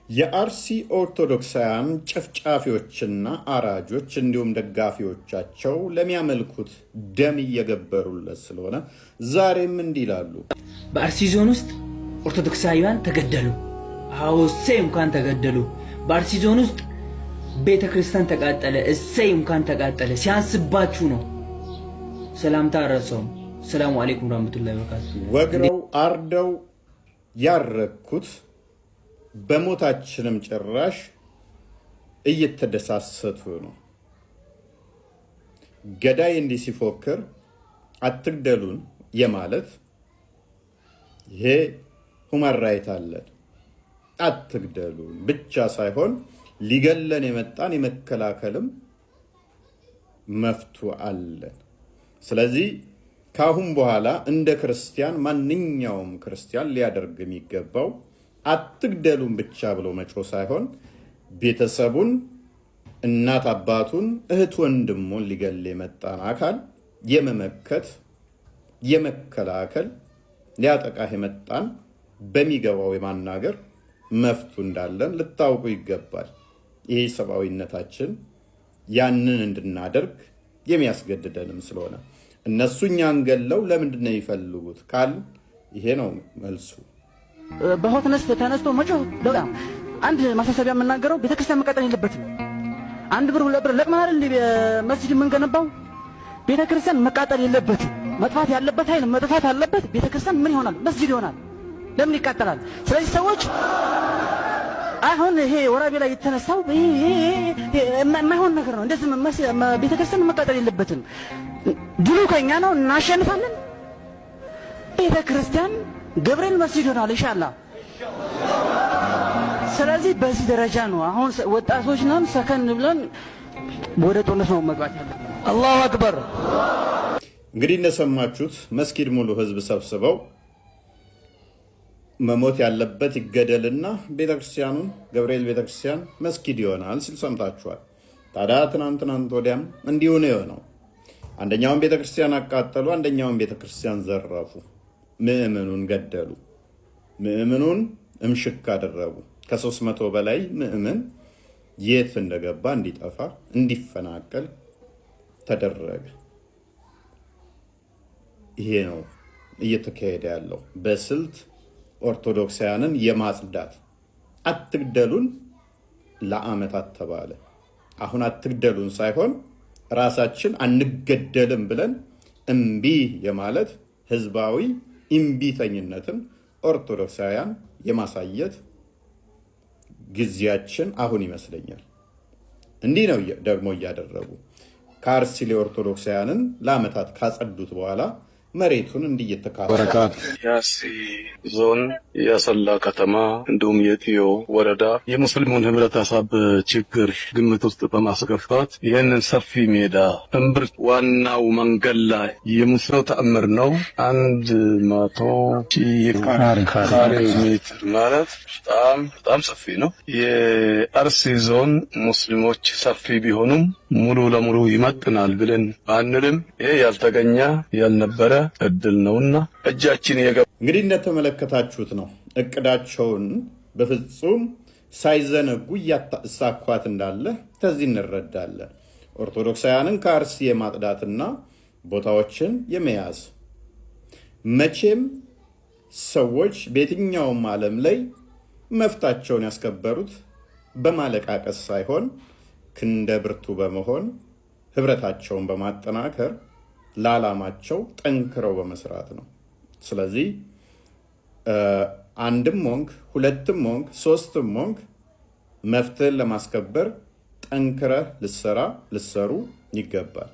የአርሲ ኦርቶዶክሳውያን ጨፍጫፊዎችና አራጆች እንዲሁም ደጋፊዎቻቸው ለሚያመልኩት ደም እየገበሩለት ስለሆነ ዛሬም እንዲህ ይላሉ። በአርሲ ዞን ውስጥ ኦርቶዶክሳውያን ተገደሉ። አዎ እሰይ እንኳን ተገደሉ። በአርሲ ዞን ውስጥ ቤተ ክርስቲያን ተቃጠለ። እሰይ እንኳን ተቃጠለ። ሲያንስባችሁ ነው። ሰላምታ ረሰውም። ሰላም አለይኩም ወራህመቱላሂ ወበረካቱ። ወግረው አርደው ያረኩት በሞታችንም ጭራሽ እየተደሳሰቱ ነው። ገዳይ እንዲህ ሲፎክር አትግደሉን የማለት ይሄ ሁማን ራይት አለን። አትግደሉን ብቻ ሳይሆን ሊገለን የመጣን የመከላከልም መፍቱ አለን። ስለዚህ ካሁን በኋላ እንደ ክርስቲያን ማንኛውም ክርስቲያን ሊያደርግ የሚገባው አትግደሉን ብቻ ብሎ መጮ ሳይሆን ቤተሰቡን፣ እናት አባቱን፣ እህት ወንድሙን ሊገል የመጣን አካል የመመከት የመከላከል ሊያጠቃህ የመጣን በሚገባው የማናገር መፍቱ እንዳለን ልታውቁ ይገባል። ይሄ ሰብአዊነታችን ያንን እንድናደርግ የሚያስገድደንም ስለሆነ እነሱ እኛን ገለው ለምንድን ነው የሚፈልጉት ካል ይሄ ነው መልሱ። በሆትነስ ተነስቶ መጮህ በጣም አንድ ማሳሰቢያ የምናገረው ቤተክርስቲያን መቃጠል የለበትም። አንድ ብር ሁለት ብር ለቅማል እንደ መስጂድ የምንገነባው ቤተክርስቲያን መቃጠል የለበትም። መጥፋት ያለበት ኃይል መጥፋት አለበት። ቤተክርስቲያን ምን ይሆናል? መስጂድ ይሆናል። ለምን ይቃጠላል? ስለዚህ ሰዎች አሁን ይሄ ወራቤ ላይ የተነሳው የማይሆን ነገር ነው። እንደዚህ ቤተክርስቲያን መቃጠል የለበትም። ድሉ ከኛ ነው። እናሸንፋለን። ቤተክርስቲያን ገብርኤል መስጂድ ይሆናል ኢንሻአላህ። ስለዚህ በዚህ ደረጃ ነው አሁን ወጣቶች ነን፣ ሰከን ብለን ወደ ጦርነት ነው መግባት ያለብን። አላሁ አክበር። እንግዲህ እንደሰማችሁት መስጊድ ሙሉ ህዝብ ሰብስበው መሞት ያለበት ይገደልና ቤተክርስቲያኑን ገብርኤል ቤተክርስቲያን መስጊድ ይሆናል ሲል ሰምታችኋል። ታዲያ ትናንት ወዲያም እንዲሁ ነው የሆነው። አንደኛውን ቤተክርስቲያን አቃጠሉ፣ አንደኛውን ቤተክርስቲያን ዘረፉ፣ ምእመኑን ገደሉ፣ ምእመኑን እምሽክ አደረጉ። ከ300 በላይ ምእመን የት እንደገባ እንዲጠፋ እንዲፈናቀል ተደረገ። ይሄ ነው እየተካሄደ ያለው በስልት ኦርቶዶክሳውያንን የማጽዳት። አትግደሉን ለዓመታት ተባለ። አሁን አትግደሉን ሳይሆን ራሳችን አንገደልም ብለን እምቢ የማለት ህዝባዊ እምቢተኝነትን ኦርቶዶክሳውያን የማሳየት ጊዜያችን አሁን ይመስለኛል። እንዲህ ነው ደግሞ እያደረጉ ከአርሲ ኦርቶዶክሳውያንን ለዓመታት ካጸዱት በኋላ መሬቱን እንዲየተካፈለ የአርሲ ዞን የአሰላ ከተማ እንዲሁም የጥዮ ወረዳ የሙስሊሙን ህብረተሰብ ችግር ግምት ውስጥ በማስገባት ይህንን ሰፊ ሜዳ እምብርት ዋናው መንገድ ላይ የሙስሊሙ ተአምር ነው። 100 ካሬ ሜትር ማለት በጣም ሰፊ ነው። የአርሲ ዞን ሙስሊሞች ሰፊ ቢሆኑም ሙሉ ለሙሉ ይመጥናል ብለን ባንልም ይሄ ያልተገኘ ያልነበረ እድል ነውና እጃችን እንግዲህ እንደተመለከታችሁት ነው። እቅዳቸውን በፍጹም ሳይዘነጉ ያሳኳት እንዳለ ከዚህ እንረዳለን። ኦርቶዶክሳውያንን ከአርሲ የማጥዳትና ቦታዎችን የመያዝ መቼም ሰዎች በየትኛውም ዓለም ላይ መፍታቸውን ያስከበሩት በማለቃቀስ ሳይሆን ክንደ ብርቱ በመሆን ህብረታቸውን በማጠናከር ለዓላማቸው ጠንክረው በመስራት ነው። ስለዚህ አንድም ሞንክ ሁለትም ሞንክ ሶስትም ሞንክ መፍትሄን ለማስከበር ጠንክረህ ልሰሩ ይገባል።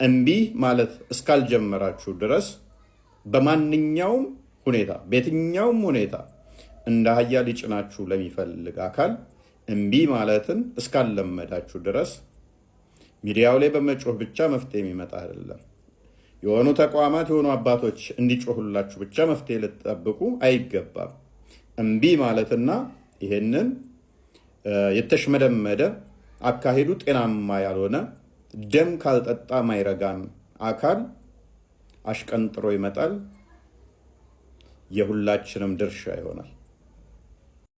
እምቢ ማለት እስካልጀመራችሁ ድረስ በማንኛውም ሁኔታ በየትኛውም ሁኔታ እንደ አህያ ሊጭናችሁ ለሚፈልግ አካል እምቢ ማለትን እስካልለመዳችሁ ድረስ ሚዲያው ላይ በመጮህ ብቻ መፍትሄ የሚመጣ አይደለም። የሆኑ ተቋማት የሆኑ አባቶች እንዲጮሁላችሁ ብቻ መፍትሄ ልትጠብቁ አይገባም። እምቢ ማለትና ይሄንን የተሽመደመደ አካሄዱ ጤናማ ያልሆነ ደም ካልጠጣ ማይረጋን አካል አሽቀንጥሮ ይመጣል። የሁላችንም ድርሻ ይሆናል።